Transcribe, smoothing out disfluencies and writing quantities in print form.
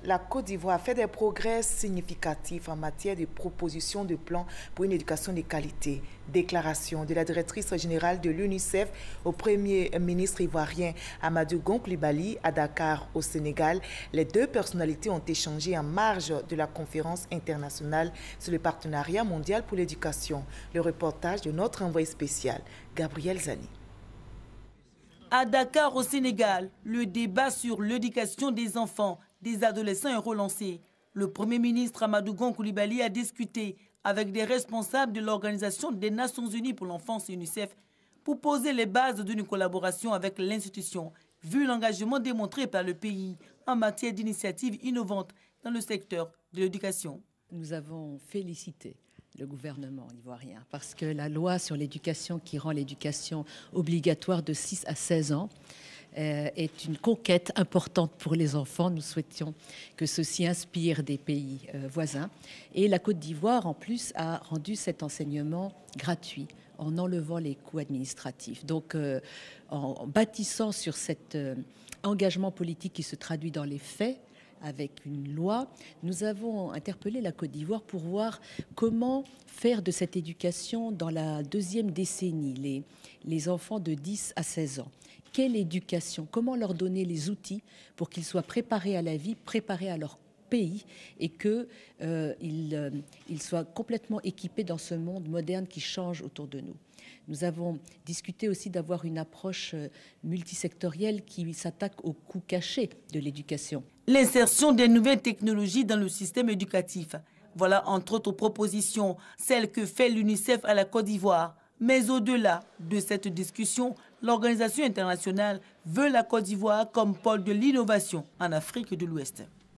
La Côte d'Ivoire fait des progrès significatifs en matière de proposition de plans pour une éducation de qualité. Déclaration de la directrice générale de l'UNICEF au Premier ministre ivoirien Amadou Gon Coulibaly à Dakar, au Sénégal. Les deux personnalités ont échangé en marge de la conférence internationale sur le partenariat mondial pour l'éducation. Le reportage de notre envoyé spécial, Gabriel Zani. À Dakar, au Sénégal, le débat sur l'éducation des enfants, des adolescents est relancé. Le Premier ministre Amadou Gon Coulibaly a discuté avec des responsables de l'Organisation des Nations Unies pour l'enfance UNICEF pour poser les bases d'une collaboration avec l'institution, vu l'engagement démontré par le pays en matière d'initiatives innovantes dans le secteur de l'éducation. Nous avons félicité le gouvernement ivoirien parce que la loi sur l'éducation qui rend l'éducation obligatoire de 6 à 16 ans est une conquête importante pour les enfants. Nous souhaitions que ceci inspire des pays voisins. Et la Côte d'Ivoire, en plus, a rendu cet enseignement gratuit en enlevant les coûts administratifs. Donc, en bâtissant sur cet engagement politique qui se traduit dans les faits, avec une loi, nous avons interpellé la Côte d'Ivoire pour voir comment faire de cette éducation dans la deuxième décennie, les enfants de 10 à 16 ans. Quelle éducation? Comment leur donner les outils pour qu'ils soient préparés à la vie, préparés à leur pays et qu'ils soient complètement équipés dans ce monde moderne qui change autour de nous. Nous avons discuté aussi d'avoir une approche multisectorielle qui s'attaque aux coûts cachés de l'éducation. L'insertion des nouvelles technologies dans le système éducatif. Voilà entre autres propositions, celles que fait l'UNICEF à la Côte d'Ivoire. Mais au-delà de cette discussion, l'organisation internationale veut la Côte d'Ivoire comme pôle de l'innovation en Afrique de l'Ouest.